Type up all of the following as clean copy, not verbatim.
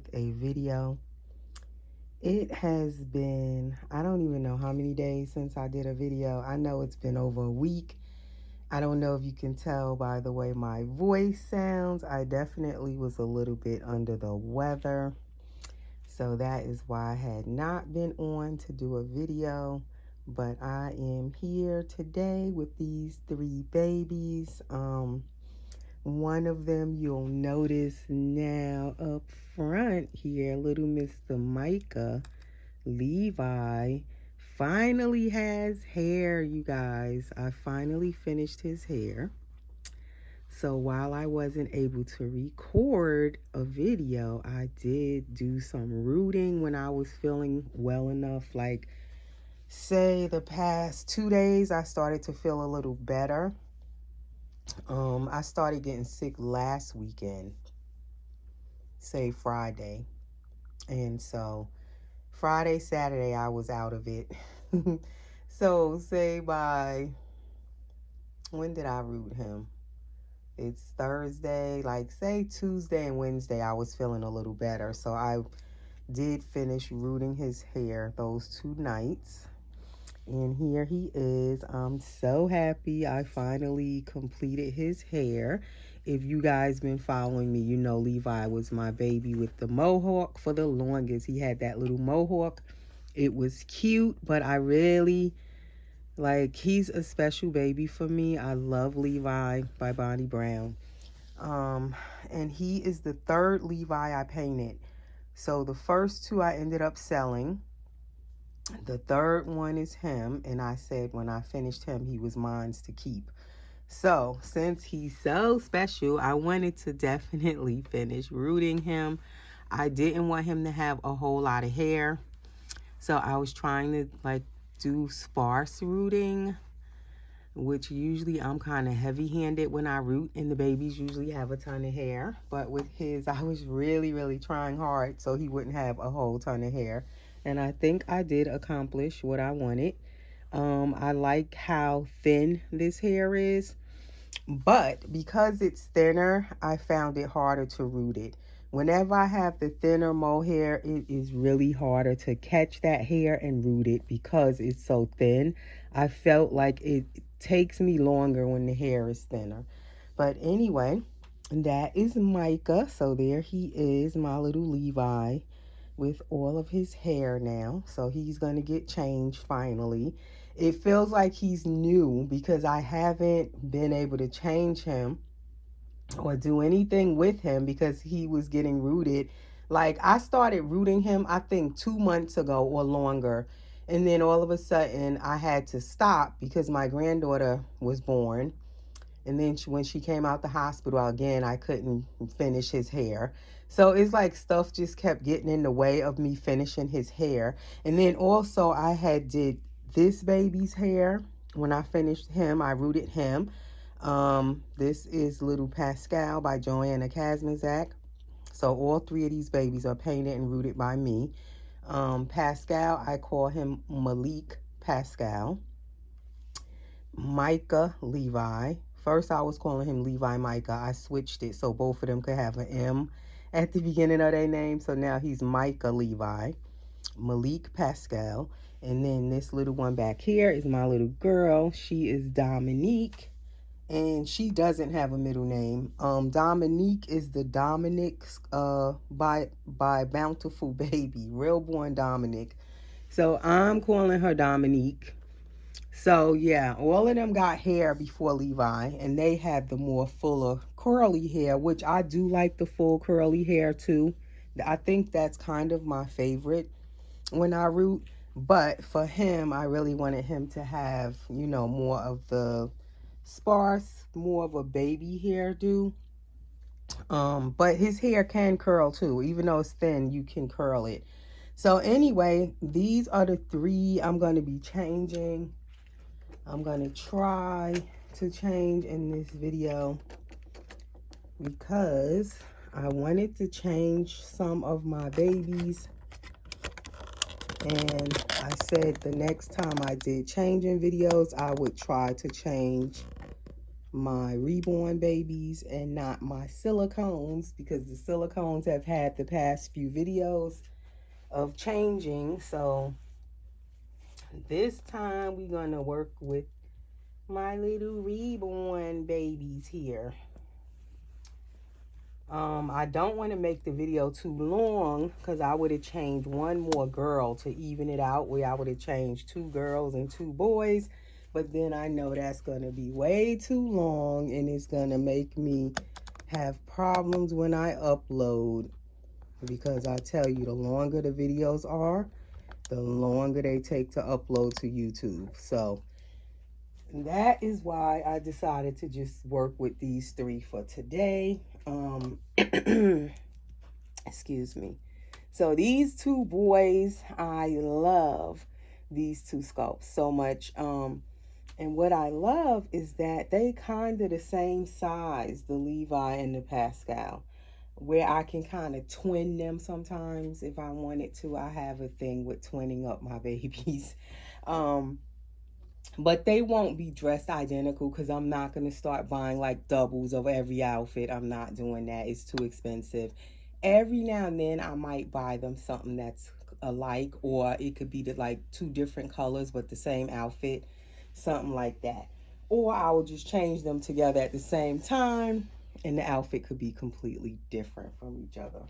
with a video. It has been, I don't even know how many days since I did a video. I know it's been over a week. I don't know if you can tell by the way my voice sounds. I definitely was a little bit under the weather. So that is why I had not been on to do a video. But I am here today with these three babies. One of them you'll notice now up front here, little Mr. Micah, Levi, finally has hair, you guys. I finally finished his hair. So while I wasn't able to record a video, I did do some rooting when I was feeling well enough. Like, say the past 2 days, I started to feel a little better. I started getting sick last weekend, say Friday. And so Friday, Saturday, I was out of it. So say by, when did I root him? It's Thursday, like say Tuesday and Wednesday, I was feeling a little better. So I did finish rooting his hair those 2 nights. And here he is. I'm so happy I finally completed his hair. If you guys been following me, you know Levi was my baby with the mohawk for the longest. He had that little mohawk. It was cute, but I really, like, he's a special baby for me. I love Levi by Bonnie Brown. And he is the third Levi I painted. So the first 2 I ended up selling. The third one is him, and I said when I finished him, he was mine to keep. So since he's so special, I wanted to definitely finish rooting him. I didn't want him to have a whole lot of hair, so I was trying to like do sparse rooting, which usually I'm kind of heavy-handed when I root, and the babies usually have a ton of hair. But with his, I was really trying hard so he wouldn't have a whole ton of hair. And I think I did accomplish what I wanted. I like how thin this hair is. But because it's thinner, I found it harder to root it. Whenever I have the thinner mohair, it is really harder to catch that hair and root it because it's so thin. I felt like it takes me longer when the hair is thinner. But anyway, that is Micah. So there he is, my little Levi, with all of his hair now. So he's going to get changed finally. It feels like he's new because I haven't been able to change him or do anything with him because he was getting rooted. Like, I started rooting him, I think 2 months ago or longer. And then all of a sudden I had to stop because my granddaughter was born. And then when she came out the hospital again, I couldn't finish his hair. So it's like stuff just kept getting in the way of me finishing his hair. And then also I had did this baby's hair. When I finished him, I rooted him. This is Little Pascal by Joanna Kazmazak. So all 3 of these babies are painted and rooted by me. Pascal, I call him Malik Pascal. Micah Levi. First I was calling him Levi Micah. I switched it so both of them could have an M at the beginning of their name. So now he's Micah Levi. Malik Pascal. And then this little one back here is my little girl. She is Dominique. And she doesn't have a middle name. Dominique is the Dominic by Bountiful Baby. Reborn Dominic. So I'm calling her Dominique. So yeah, all of them got hair before Levi, and they had the more fuller curly hair, which I do like the full curly hair too. I think that's kind of my favorite when I root. But for him, I really wanted him to have, you know, more of the sparse, more of a baby hairdo. But his hair can curl too. Even though it's thin, you can curl it. So anyway, these are the 3 I'm going to be changing. I'm going to try to change in this video because I wanted to change some of my babies. And I said the next time I did changing videos, I would try to change my reborn babies and not my silicones, because the silicones have had the past few videos of changing. So this time we're gonna work with my little reborn babies here. I don't want to make the video too long because I would have changed one more girl to even it out, where I would have changed 2 girls and 2 boys. But then I know that's going to be way too long and it's going to make me have problems when I upload. Because I tell you, the longer the videos are, the longer they take to upload to YouTube. So that is why I decided to just work with these 3 for today. Excuse me. So these 2 boys, I love these 2 sculpts so much. And what I love is that they kind of the same size, the Levi and the Pascal, where I can kind of twin them sometimes if I wanted to. I have a thing with twinning up my babies. But they won't be dressed identical because I'm not going to start buying like doubles of every outfit. I'm not doing that. It's too expensive. Every now and then I might buy them something that's alike, or it could be like 2 different colors but the same outfit, something like that. Or I will just change them together at the same time and the outfit could be completely different from each other.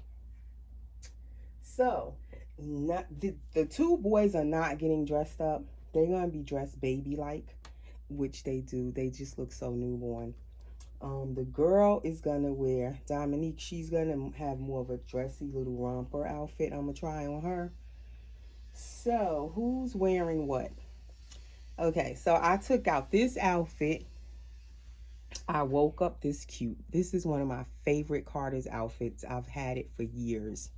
So the 2 boys are not getting dressed up. They're going to be dressed baby-like, which they do. They just look so newborn. The girl is going to wear, Dominique, she's going to have more of a dressy little romper outfit I'm going to try on her. So, who's wearing what? Okay, so I took out this outfit. I woke up this cute. This is one of my favorite Carter's outfits. I've had it for years.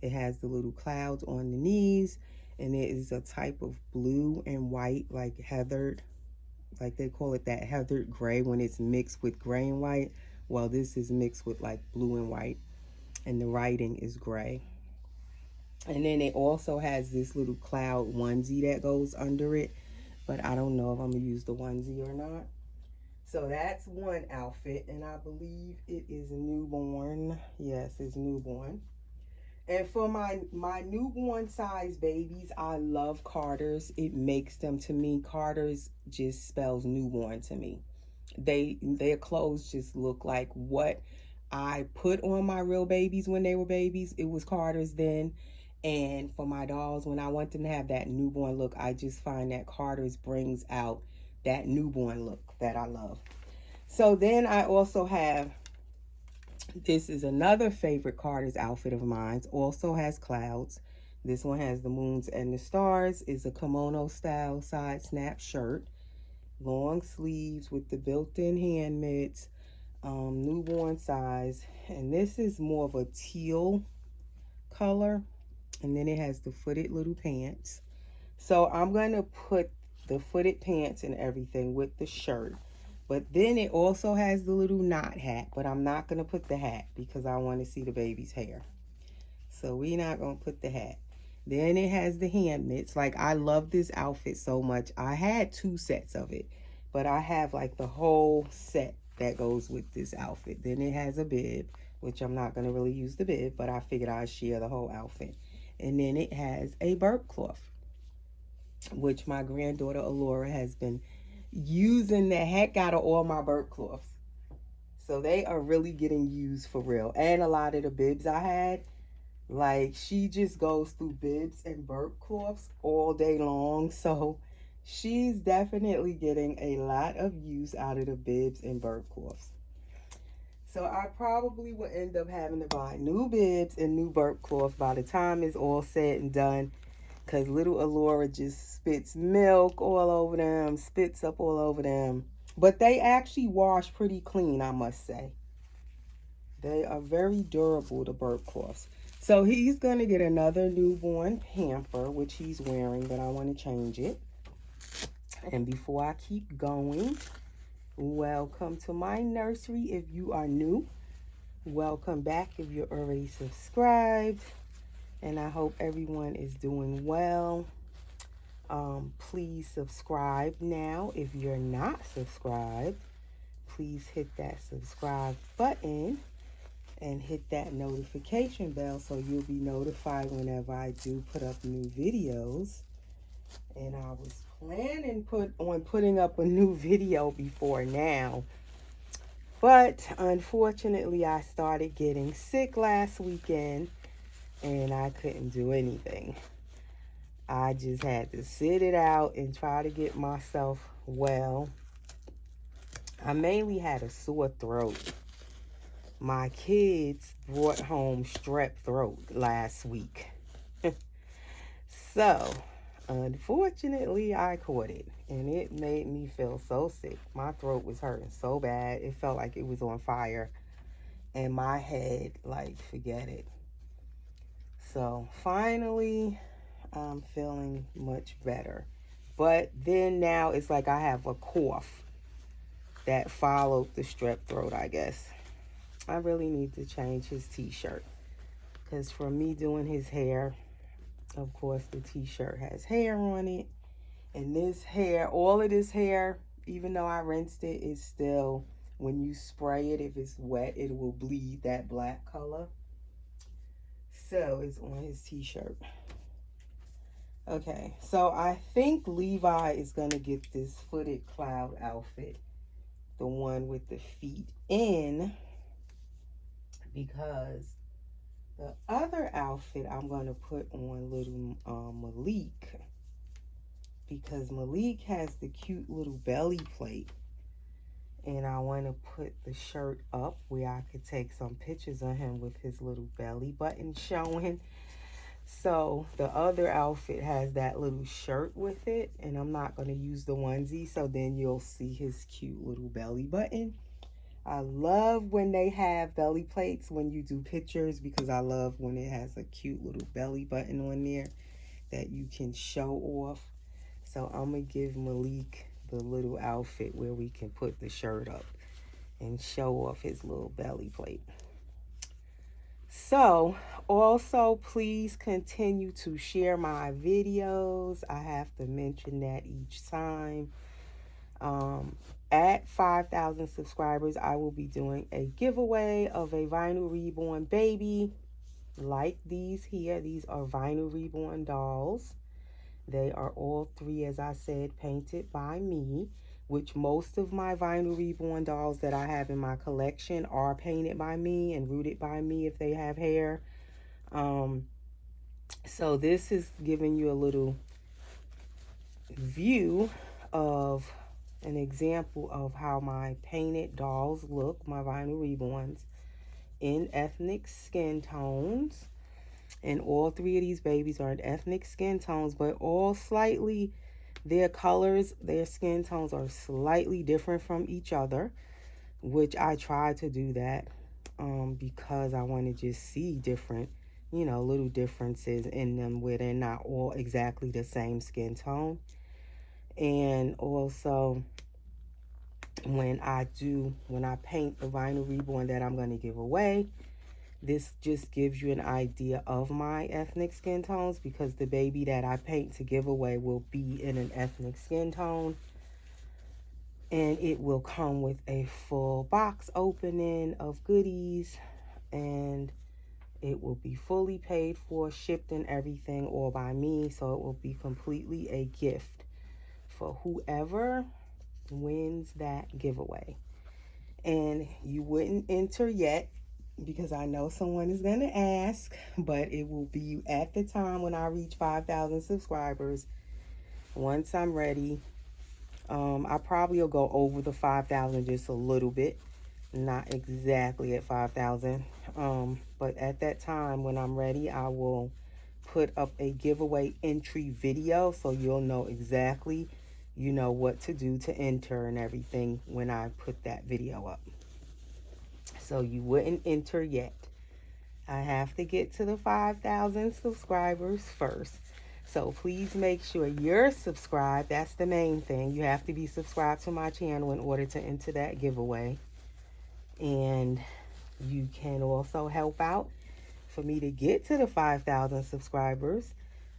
It has the little clouds on the knees, and it is a type of blue and white, like heathered, like they call it that heathered gray when it's mixed with gray and white. Well, this is mixed with like blue and white, and the writing is gray. And then it also has this little cloud onesie that goes under it, but I don't know if I'm gonna use the onesie or not. So that's one outfit, and I believe it is newborn. Yes, it's newborn. And for my newborn size babies, I love Carter's. It makes them, to me, Carter's just spells newborn to me. Their clothes just look like what I put on my real babies when they were babies. It was Carter's then. And for my dolls, when I want them to have that newborn look, I just find that Carter's brings out that newborn look that I love. So then I also have, this is another favorite Carter's outfit of mine. Also has clouds. This one has the moons and the stars. It's a kimono style side snap shirt. Long sleeves with the built-in hand mitts. Newborn size. And this is more of a teal color. And then it has the footed little pants. So I'm going to put the footed pants and everything with the shirt. But then it also has the little knot hat. But I'm not going to put the hat because I want to see the baby's hair. So we're not going to put the hat. Then it has the hand mitts. Like, I love this outfit so much. I had 2 sets of it. But I have like the whole set that goes with this outfit. Then it has a bib, which I'm not going to really use the bib. But I figured I'd share the whole outfit. And then it has a burp cloth, which my granddaughter Alora has been using the heck out of all my burp cloths. So they are really getting used for real. And a lot of the bibs I had, like, she just goes through bibs and burp cloths all day long. So she's definitely getting a lot of use out of the bibs and burp cloths. So I probably will end up having to buy new bibs and new burp cloths by the time it's all said and done. Because little Alora just spits milk all over them, spits up all over them. But they actually wash pretty clean, I must say. They are very durable, the burp cloths. So he's going to get another newborn pamper, which he's wearing, but I want to change it. And before I keep going, welcome to my nursery if you are new. Welcome back if you're already subscribed. And I hope everyone is doing well. Please subscribe now if you're not subscribed. please hit that subscribe button and hit that notification bell so you'll be notified whenever I do put up new videos. And I was planning on putting up a new video before now, but unfortunately I started getting sick last weekend and I couldn't do anything. I just had to sit it out and try to get myself well. I mainly had a sore throat. My kids brought home strep throat last week. So, unfortunately, I caught it. And it made me feel so sick. My throat was hurting so bad. It felt like it was on fire. And my head, like, forget it. So, finally, I'm feeling much better. But then now it's like I have a cough that followed the strep throat, I guess. I really need to change his t-shirt. Because for me doing his hair, of course, the t-shirt has hair on it. And this hair, all of this hair, even though I rinsed it, is still, when you spray it, if it's wet, it will bleed that black color. So it's on his t-shirt. Okay, so I think Levi is going to get this footed cloud outfit. The one with the feet in. Because the other outfit I'm going to put on little Malik. Because Malik has the cute little belly plate. And I want to put the shirt up where I could take some pictures of him with his little belly button showing. So the other outfit has that little shirt with it. And I'm not going to use the onesie. So then you'll see his cute little belly button. I love when they have belly plates when you do pictures, because I love when it has a cute little belly button on there that you can show off. So I'm going to give Malik the little outfit where we can put the shirt up and show off his little belly plate. So also please continue to share my videos. I have to mention that each time. At 5,000 subscribers, I will be doing a giveaway of a vinyl reborn baby like these here. These are vinyl reborn dolls. They are all three, as I said, painted by me, which most of my vinyl reborn dolls that I have in my collection are painted by me and rooted by me if they have hair. So this is giving you a little view of an example of how my painted dolls look, my vinyl reborns, in ethnic skin tones. And all three of these babies are in ethnic skin tones, but all slightly, their colors, their skin tones are slightly different from each other, which I try to do that because I want to just see different, you know, little differences in them where they're not all exactly the same skin tone. And also, when I paint the vinyl reborn that I'm going to give away, this just gives you an idea of my ethnic skin tones, because the baby that I paint to give away will be in an ethnic skin tone. And it will come with a full box opening of goodies, and it will be fully paid for, shipped and everything, all by me. So it will be completely a gift for whoever wins that giveaway. And you wouldn't enter yet, because I know someone is going to ask, but it will be at the time when I reach 5,000 subscribers. Once I'm ready, I probably will go over the 5,000 just a little bit, not exactly at 5,000. But at that time when I'm ready, I will put up a giveaway entry video, so you'll know exactly, you know, what to do to enter and everything when I put that video up. So you wouldn't enter yet. I have to get to the 5,000 subscribers first. So please make sure you're subscribed. That's the main thing. You have to be subscribed to my channel in order to enter that giveaway. And you can also help out for me to get to the 5,000 subscribers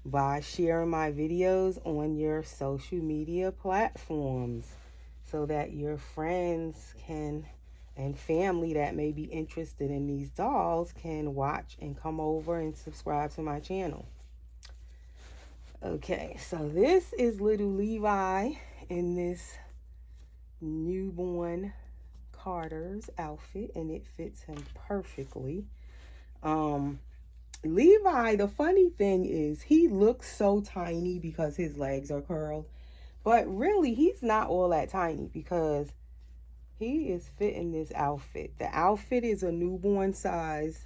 by sharing my videos on your social media platforms. so that your friends can and family that may be interested in these dolls can watch and come over and subscribe to my channel. Okay, so this is little Levi in this newborn Carter's outfit, and it fits him perfectly. Levi, the funny thing is he looks so tiny because his legs are curled, but really he's not all that tiny because he is fitting this outfit. The outfit is a newborn size,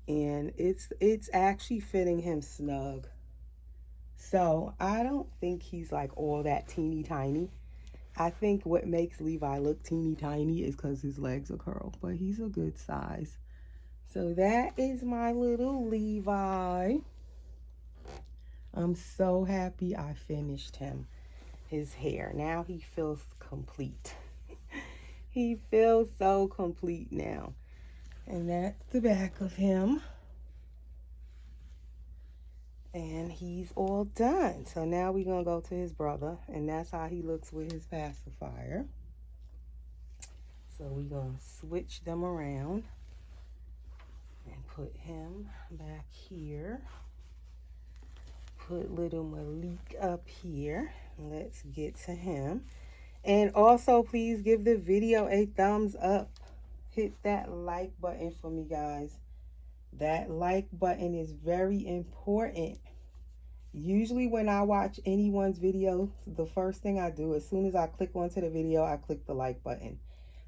and it's actually fitting him snug. So I don't think he's like all that teeny tiny. I think what makes Levi look teeny tiny is because his legs are curled, but he's a good size. So that is my little Levi. I'm so happy I finished his hair. Now he feels complete. He feels so complete now. And that's the back of him. And he's all done. So now we're going to go to his brother. And that's how he looks with his pacifier. So we're going to switch them around. And put him back here. Put little Malik up here. Let's get to him. And also, please give the video a thumbs up. Hit that like button for me, guys. That like button is very important. Usually when I watch anyone's video, the first thing I do, as soon as I click onto the video, I click the like button.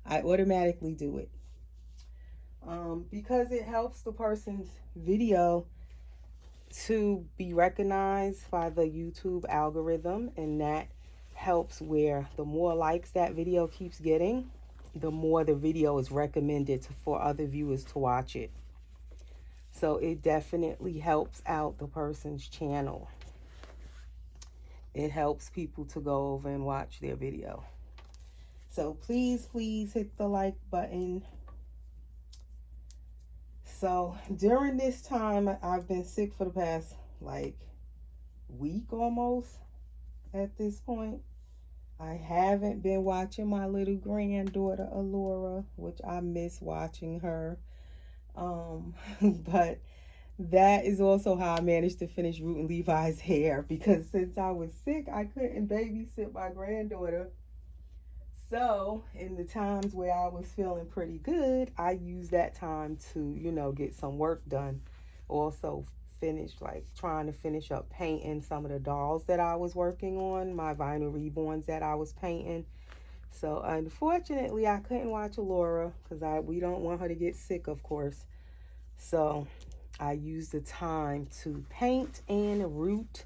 I automatically do it. Because it helps the person's video to be recognized by the YouTube algorithm, and that helps where the more likes that video keeps getting, the more the video is recommended for other viewers to watch it. So it definitely helps out the person's channel. It helps people to go over and watch their video. So please hit the like button. So during this time, I've been sick for the past like week almost at this point. I haven't been watching my little granddaughter, Alora, which I miss watching her. But that is also how I managed to finish rooting Levi's hair, because since I was sick, I couldn't babysit my granddaughter. So in the times where I was feeling pretty good, I used that time to, you know, get some work done. Also trying to finish up painting some of the dolls that I was working on, my vinyl reborns that I was painting. So unfortunately, I couldn't watch Alora because we don't want her to get sick, of course. So I used the time to paint and root,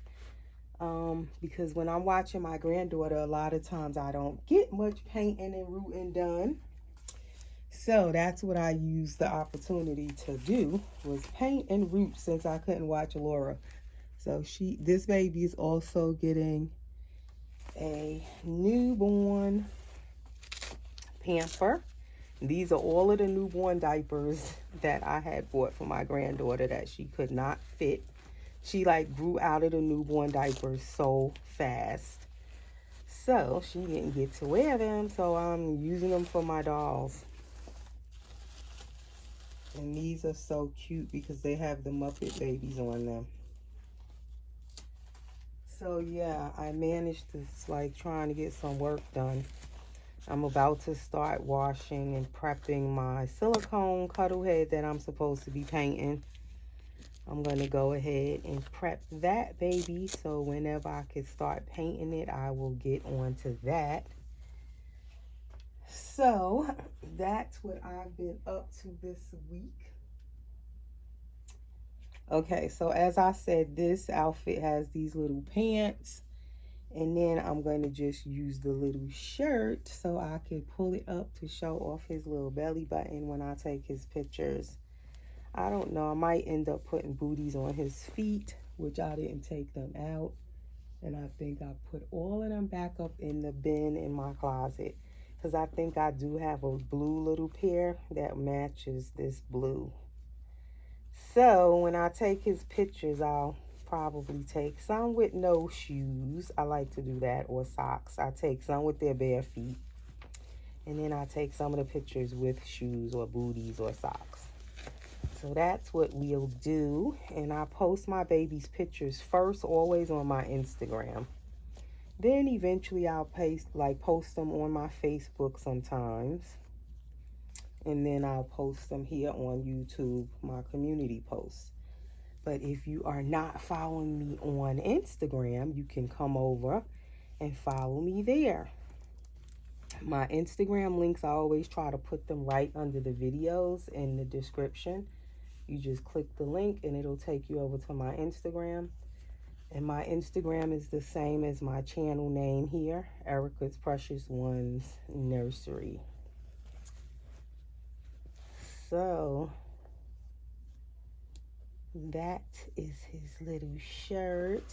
because when I'm watching my granddaughter, a lot of times I don't get much painting and rooting done. So that's what I used the opportunity to do, was paint and root, since I couldn't watch Laura. So this baby is also getting a newborn pamper. These are all of the newborn diapers that I had bought for my granddaughter that she could not fit. She like grew out of the newborn diapers so fast. So she didn't get to wear them, so I'm using them for my dolls. And these are so cute because they have the Muppet babies on them. So yeah, I managed to like trying to get some work done. I'm about to start washing and prepping my silicone cuddle head that I'm supposed to be painting. I'm going to go ahead and prep that baby, so whenever I can start painting it, I will get on to that. So that's what I've been up to this week. Okay, so as I said, this outfit has these little pants, and then I'm going to just use the little shirt so I can pull it up to show off his little belly button when I take his pictures. I don't know, I might end up putting booties on his feet, which I didn't take them out. And I think I put all of them back up in the bin in my closet, because I think I do have a blue little pair that matches this blue. So when I take his pictures, I'll probably take some with no shoes. I like to do that, or socks. I take some with their bare feet. And then I take some of the pictures with shoes or booties or socks. So that's what we'll do. And I post my baby's pictures first, always on my Instagram. Then eventually I'll post them on my Facebook sometimes. And then I'll post them here on YouTube, my community posts. But if you are not following me on Instagram, you can come over and follow me there. My Instagram links, I always try to put them right under the videos in the description. You just click the link and it'll take you over to my Instagram. And my Instagram is the same as my channel name here, Erica's Precious Ones Nursery. So that is his little shirt.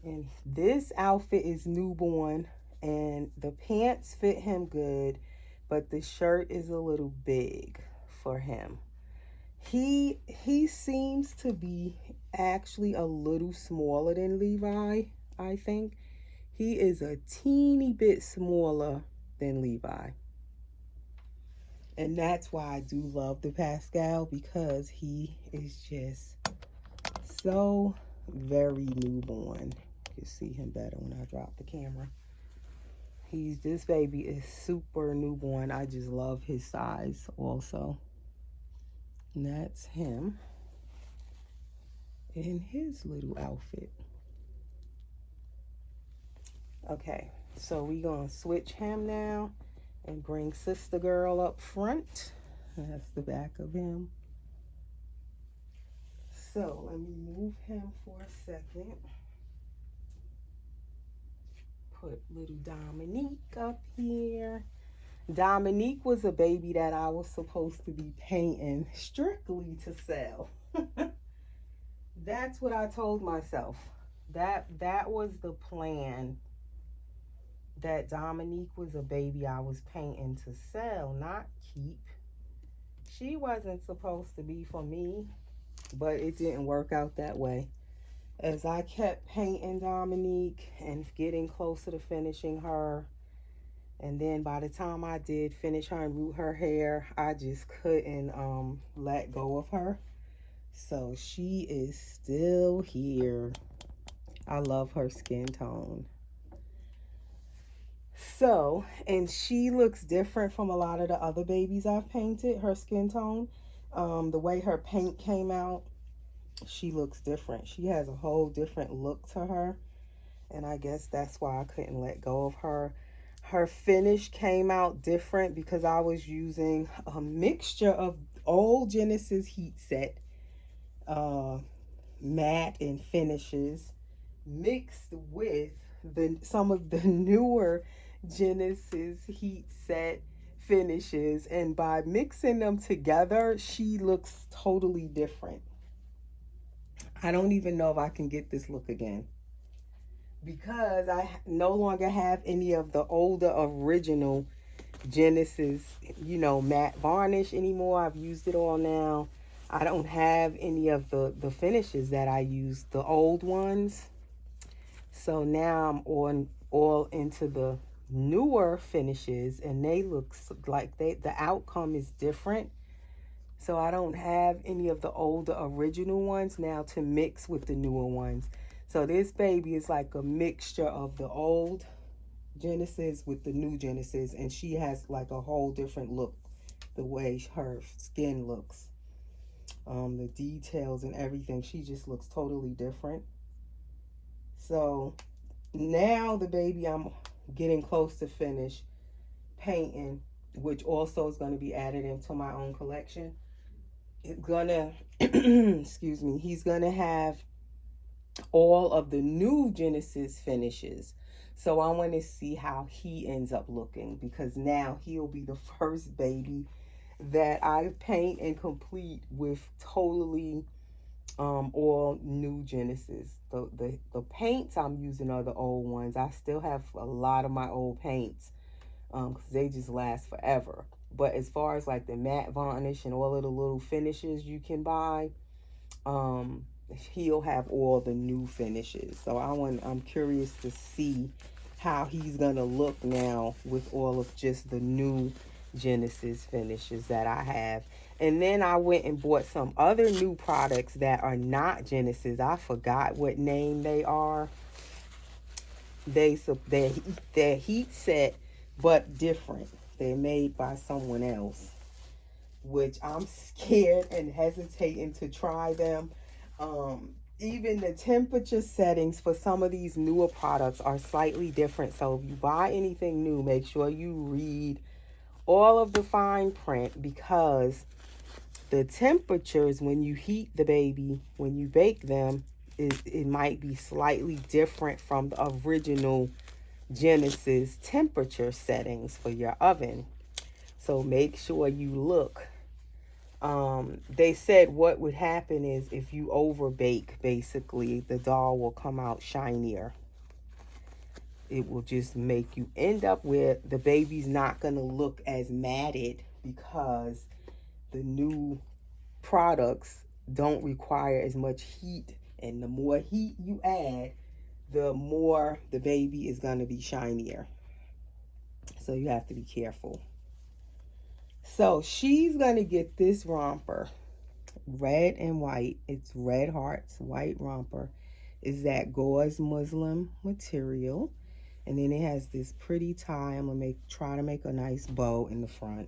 And this outfit is newborn, and the pants fit him good, but the shirt is a little big for him. He seems to be actually a little smaller than Levi, I think. He is a teeny bit smaller than Levi. And that's why I do love the Pascal, because he is just so very newborn. You can see him better when I drop the camera. This baby is super newborn. I just love his size also. And that's him in his little outfit. Okay, so we're gonna switch him now and bring sister girl up front. That's the back of him. So let me move him for a second. Put little Dominique up here. Dominique was a baby that I was supposed to be painting strictly to sell. That's what I told myself. That was the plan. That Dominique was a baby I was painting to sell, not keep. She wasn't supposed to be for me, but it didn't work out that way. As I kept painting Dominique and getting closer to finishing her, and then by the time I did finish her and root her hair, I just couldn't let go of her. So she is still here. I love her skin tone. So, and she looks different from a lot of the other babies I've painted, her skin tone. The way her paint came out, she looks different. She has a whole different look to her. And I guess that's why I couldn't let go of her. Her finish came out different because I was using a mixture of old Genesis heat set, matte and finishes, mixed with some of the newer Genesis heat set finishes. And by mixing them together, she looks totally different. I don't even know if I can get this look again, because I no longer have any of the older original Genesis, matte varnish anymore. I've used it all now. I don't have any of the finishes that I used, the old ones. So now I'm all into the newer finishes, and they look like the outcome is different. So I don't have any of the older original ones now to mix with the newer ones. So this baby is like a mixture of the old Genesis with the new Genesis, and she has like a whole different look, the way her skin looks, the details and everything. She just looks totally different. So now the baby I'm getting close to finish painting, which also is going to be added into my own collection. It's gonna excuse me, he's gonna have all of the new Genesis finishes. So I want to see how he ends up looking, because now he'll be the first baby that I paint and complete with totally all new Genesis. The paints I'm using are the old ones. I still have a lot of my old paints because they just last forever. But as far as like the matte varnish and all of the little finishes you can buy, he'll have all the new finishes. So I'm curious to see how he's gonna look now with all of just the new Genesis finishes that I have. And then I went and bought some other new products that are not Genesis. I forgot what name they are. They're heat set, but different. They're made by someone else, which I'm scared and hesitating to try them. Even the temperature settings for some of these newer products are slightly different. So if you buy anything new, make sure you read all of the fine print, because the temperatures when you heat the baby, when you bake them, it might be slightly different from the original Genesis temperature settings for your oven. So make sure you look. They said what would happen is if you over bake, basically, the doll will come out shinier. It will just make you end up where the baby's not going to look as matted, because the new products don't require as much heat. And the more heat you add, the more the baby is going to be shinier. So you have to be careful. So she's going to get this romper, red and white. It's red hearts, white romper. Is that gauze muslin material. And then it has this pretty tie. I'm going to try to make a nice bow in the front.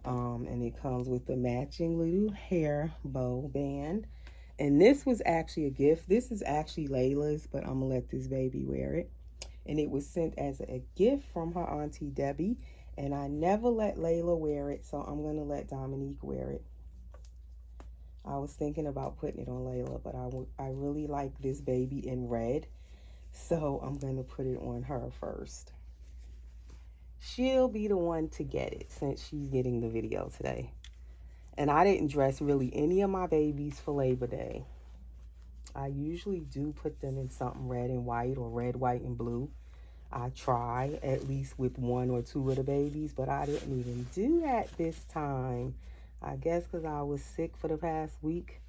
And it comes with the matching little hair bow band. And this was actually a gift. This is actually Layla's, but I'm going to let this baby wear it. And it was sent as a gift from her auntie Debbie. And I never let Layla wear it, so I'm going to let Dominique wear it. I was thinking about putting it on Layla, but I really like this baby in red. So I'm going to put it on her first. She'll be the one to get it since she's getting the video today. And I didn't dress really any of my babies for Labor Day. I usually do put them in something red and white, or red, white, and blue. I try at least with one or two of the babies, but I didn't even do that this time. I guess because I was sick for the past week.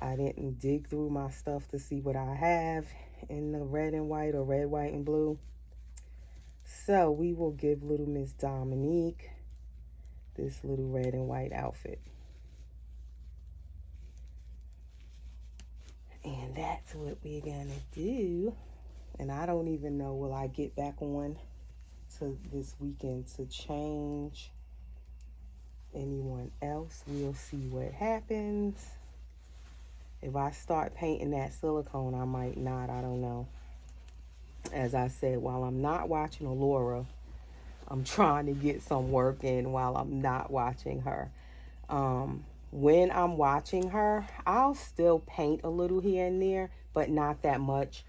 I didn't dig through my stuff to see what I have in the red and white, or red, white, and blue. So we will give little Miss Dominique this little red and white outfit. And that's what we're gonna do. And I don't even know, will I get back on to this weekend to change anyone else? We'll see what happens. If I start painting that silicone, I might not. I don't know. As I said, while I'm not watching Allura, I'm trying to get some work in while I'm not watching her. When I'm watching her, I'll still paint a little here and there, but not that much.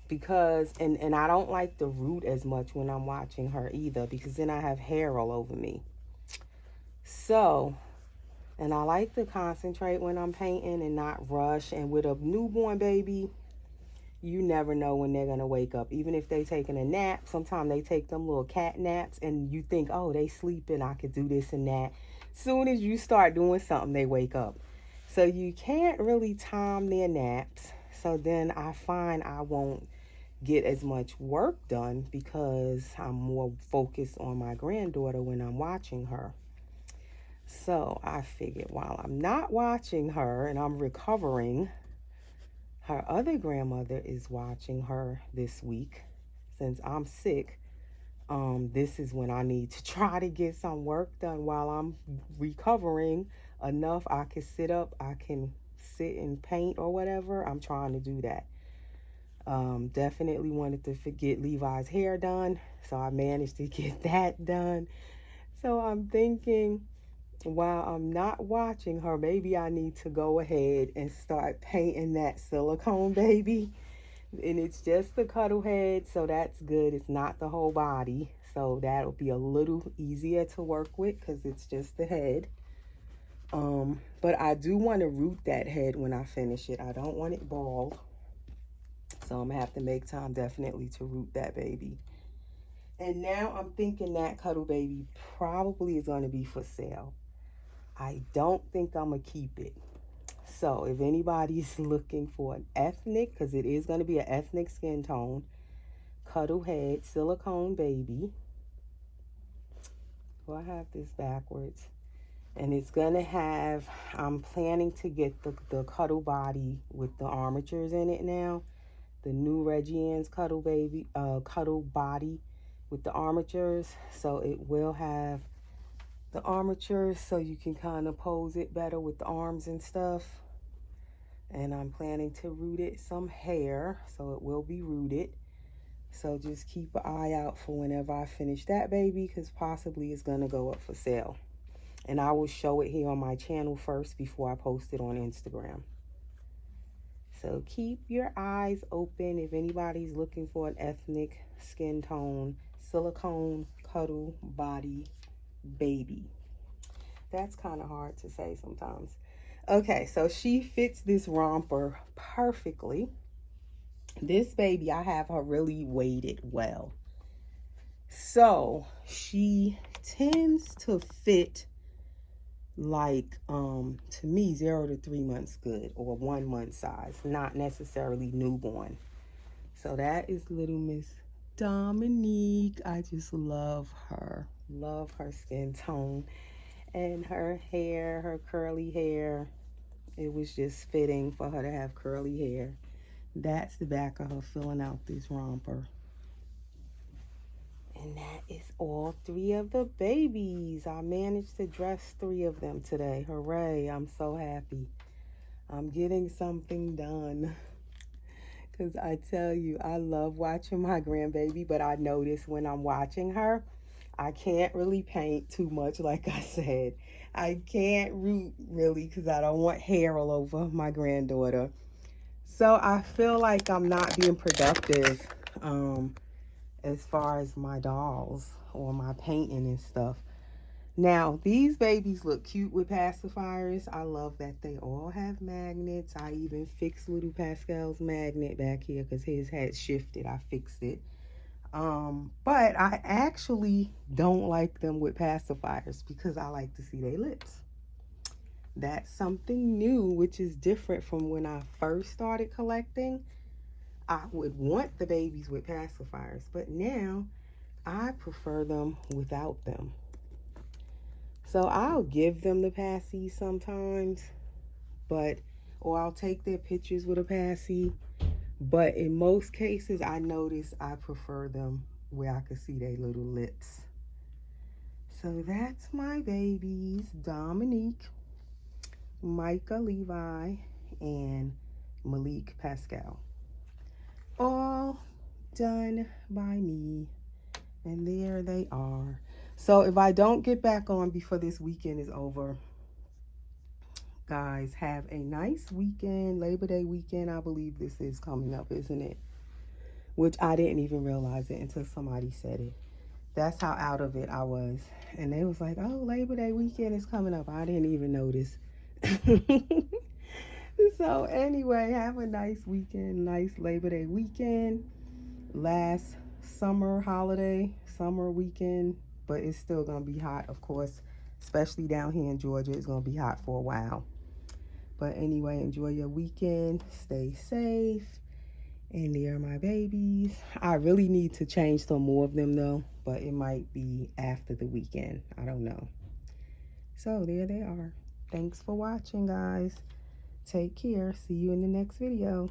Because, and I don't like the root as much when I'm watching her either, because then I have hair all over me. So, and I like to concentrate when I'm painting and not rush. And with a newborn baby, you never know when they're going to wake up. Even if they taking a nap, sometimes they take them little cat naps and you think, oh, they sleeping, I could do this and that. Soon as you start doing something, they wake up. So you can't really time their naps. So then I find I won't get as much work done because I'm more focused on my granddaughter when I'm watching her. So I figured while I'm not watching her and I'm recovering, her other grandmother is watching her this week. Since I'm sick, this is when I need to try to get some work done while I'm recovering enough. I can sit up, I can sit and paint or whatever. I'm trying to do that. Definitely wanted to get Levi's hair done, so I managed to get that done. So I'm thinking, while I'm not watching her, maybe I need to go ahead and start painting that silicone baby. And it's just the cuddle head, so that's good. It's not the whole body, so that'll be a little easier to work with because it's just the head. But I do want to root that head when I finish it. I don't want it bald, so I'm gonna have to make time definitely to root that baby. And now I'm thinking that cuddle baby probably is going to be for sale. I don't think I'm gonna keep it. So if anybody's looking for an ethnic, because it is going to be an ethnic skin tone, cuddle head, silicone baby. Well, I have this backwards. And it's going to have, I'm planning to get the cuddle body with the armatures in it now. The new Regian's cuddle body with the armatures. So it will have the armatures so you can kind of pose it better with the arms and stuff. And I'm planning to root it some hair, so it will be rooted. So just keep an eye out for whenever I finish that baby, because possibly it's going to go up for sale. And I will show it here on my channel first before I post it on Instagram. So keep your eyes open if anybody's looking for an ethnic skin tone, silicone, cuddle, body, baby. That's kind of hard to say sometimes. Okay, so she fits this romper perfectly. This baby, I have her really weighted well. So she tends to fit like, to me, 0 to 3 months good, or 1 month size, not necessarily newborn. So that is little Miss Dominique. I just love her. Love her skin tone and her hair, her curly hair. It was just fitting for her to have curly hair. That's the back of her filling out this romper. And that is all 3 of the babies. I managed to dress 3 of them today. Hooray, I'm so happy. I'm getting something done. Because I tell you, I love watching my grandbaby, but I notice when I'm watching her, I can't really paint too much, like I said. I can't root really because I don't want hair all over my granddaughter. So I feel like I'm not being productive as far as my dolls or my painting and stuff. Now, these babies look cute with pacifiers. I love that they all have magnets. I even fixed little Pascal's magnet back here because his had shifted. I fixed it. But I actually don't like them with pacifiers because I like to see their lips. That's something new, which is different from when I first started collecting. I would want the babies with pacifiers, but now I prefer them without them. So I'll give them the passies sometimes, or I'll take their pictures with a passy. But in most cases, I notice I prefer them where I can see their little lips. So that's my babies, Dominique, Micah Levi, and Malik Pascal. All done by me. And there they are. So if I don't get back on before this weekend is over, guys, have a nice weekend. Labor Day weekend, I believe this is coming up, isn't it? Which I didn't even realize it until somebody said it. That's how out of it I was. And they was like, oh, Labor Day weekend is coming up. I didn't even notice. So anyway, have a nice weekend, nice Labor Day weekend. Last summer holiday, summer weekend, but it's still gonna be hot, of course, especially down here in Georgia. It's gonna be hot for a while. But anyway, enjoy your weekend, stay safe, and there are my babies. I really need to change some more of them though, but it might be after the weekend. I don't know. So there they are. Thanks for watching, guys. Take care. See you in the next video.